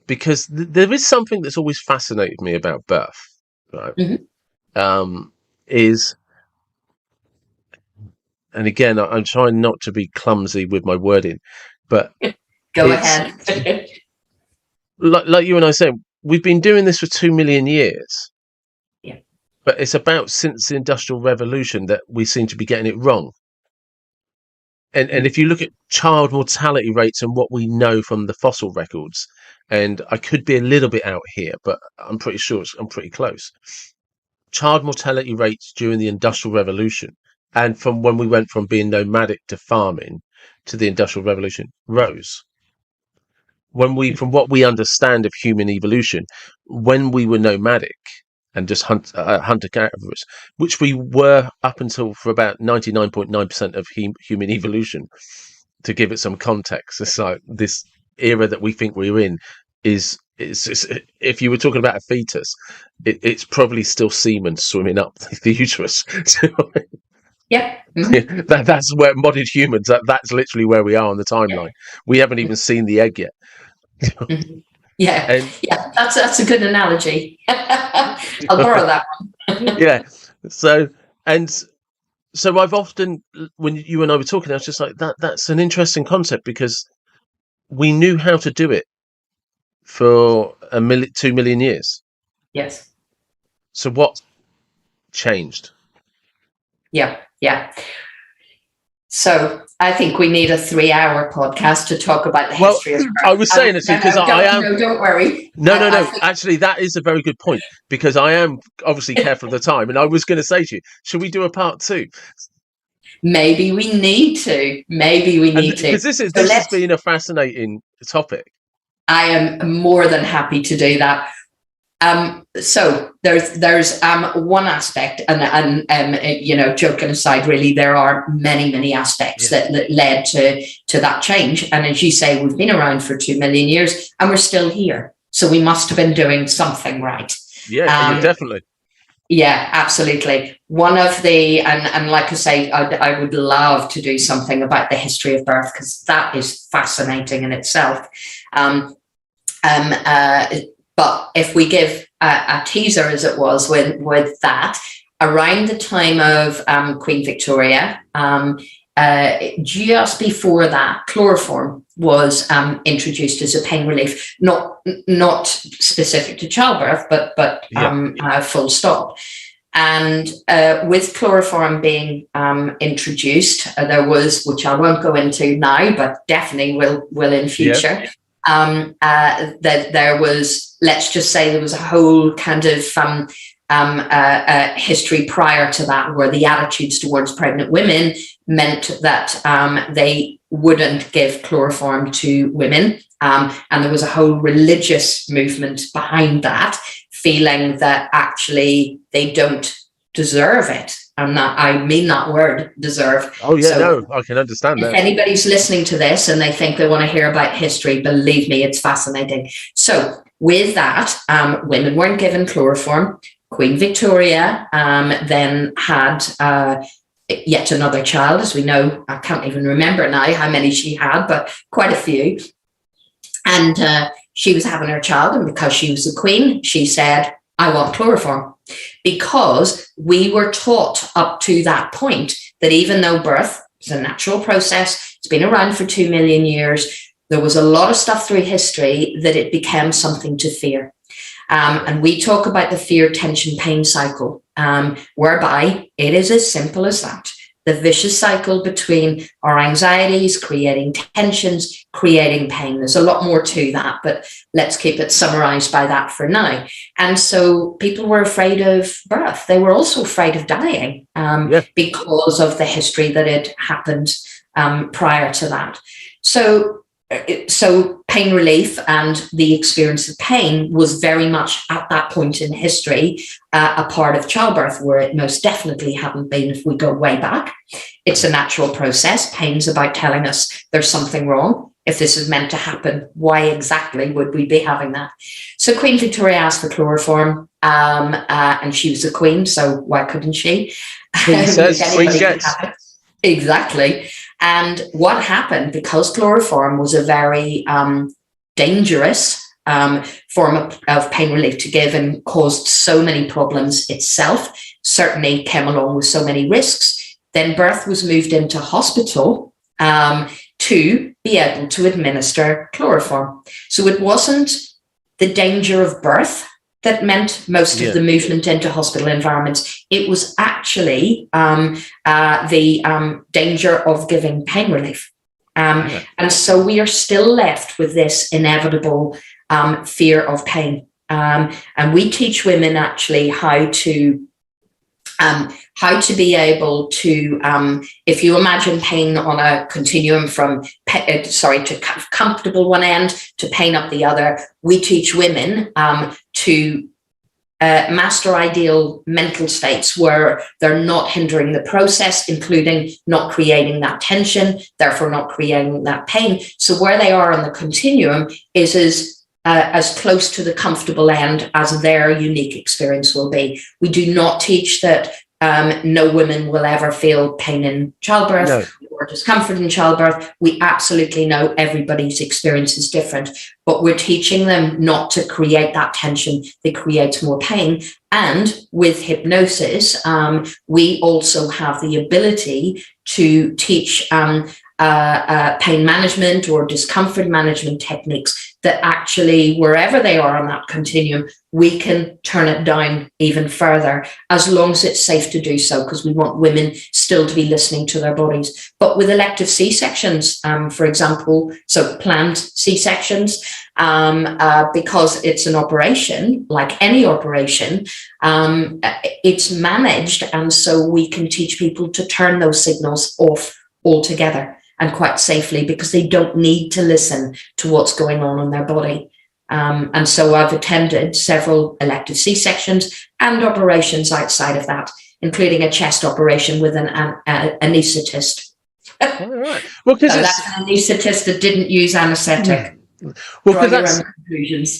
Because there is something that's always fascinated me about birth, right? Is, and again, I'm trying not to be clumsy with my wording, but Go ahead. like you and I said, we've been doing this for 2 million years. Yeah. But it's about since the Industrial Revolution that we seem to be getting it wrong. And if you look at child mortality rates and what we know from the fossil records, and I could be a little bit out here, but I'm pretty sure I'm pretty close. Child mortality rates during the Industrial Revolution, and from when we went from being nomadic to farming to the Industrial Revolution, rose. From what we understand of human evolution, when we were nomadic and just hunter-gatherers, which we were up until for about 99.9% of human evolution, to give it some context, it's like this era that we think we're in is if you were talking about a fetus, it's probably still semen swimming up the uterus. Yeah. That's where modern humans, that's literally where we are on the timeline. We haven't even seen the egg yet. Yeah, that's a good analogy. I'll borrow that one. Yeah. So I've often, when you and I were talking, I was just like, that's an interesting concept, because we knew how to do it for 2 million years. Yes. So what changed? Yeah. So I think we need a 3-hour podcast to talk about the history of birth. I was saying it because I am. No, don't worry. No. Actually, that is a very good point, because I am obviously careful of the time, and I was going to say to you, should we do a part 2? Maybe we need to. Because this has been a fascinating topic. I am more than happy to do that. So there's one aspect, and joking aside, really, there are many aspects that led to that change. And as you say, we've been around for 2 million years, and we're still here. So we must have been doing something right. Yeah, definitely. Yeah, absolutely. One of the, and like I say, I would love to do something about the history of birth, because that is fascinating in itself. But if we give a teaser, as it was with that, around the time of Queen Victoria, just before that, chloroform was introduced as a pain relief, not specific to childbirth, but full stop. And with chloroform being introduced, there was, which I won't go into now, but definitely will in future. That there was, let's just say, there was a whole kind of history prior to that, where the attitudes towards pregnant women meant that they wouldn't give chloroform to women, and there was a whole religious movement behind that, feeling that actually they don't deserve it. I mean that word, deserve. Oh yeah, so, I can understand that. If anybody's listening to this and they think they want to hear about history, believe me, it's fascinating. So with that, women weren't given chloroform. Queen Victoria then had yet another child, as we know. I can't even remember now how many she had, but quite a few. And she was having her child, and because she was the queen, she said, I want chloroform. Because we were taught up to that point that even though birth is a natural process, it's been around for 2 million years, there was a lot of stuff through history that it became something to fear. And we talk about the fear, tension, pain cycle, whereby it is as simple as that. The vicious cycle between our anxieties, creating tensions, creating pain. There's a lot more to that, but let's keep it summarized by that for now. And so people were afraid of birth. They were also afraid of dying because of the history that had happened prior to that. So pain relief and the experience of pain was very much at that point in history a part of childbirth, where it most definitely hadn't been if we go way back. It's a natural process. Pain's about telling us there's something wrong. If this is meant to happen, why exactly would we be having that? So Queen Victoria asked for chloroform, and she was the queen, so why couldn't she? Queen says, queen gets. Exactly. And what happened, because chloroform was a very dangerous form of pain relief to give and caused so many problems itself, certainly came along with so many risks. Then birth was moved into hospital to be able to administer chloroform. So it wasn't the danger of birth that meant most of the movement into hospital environments. It was actually the danger of giving pain relief. And so we are still left with this inevitable fear of pain. And we teach women actually how to be able to, if you imagine pain on a continuum from, to comfortable one end to pain up the other, we teach women to master ideal mental states where they're not hindering the process, including not creating that tension, therefore not creating that pain. So where they are on the continuum is as close to the comfortable end as their unique experience will be. We do not teach that no women will ever feel pain in childbirth or discomfort in childbirth. We absolutely know everybody's experience is different, but we're teaching them not to create that tension that creates more pain. And with hypnosis, we also have the ability to teach pain management or discomfort management techniques that actually, wherever they are on that continuum, we can turn it down even further, as long as it's safe to do so, because we want women still to be listening to their bodies. But with elective C-sections, for example, so planned C-sections, because it's an operation, like any operation, it's managed. And so we can teach people to turn those signals off altogether, and quite safely, because they don't need to listen to what's going on in their body. And so I've attended several elective C-sections and operations outside of that, including a chest operation with an anaesthetist. All right. Well, because so that's an anaesthetist that didn't use anaesthetic. Well, because that's,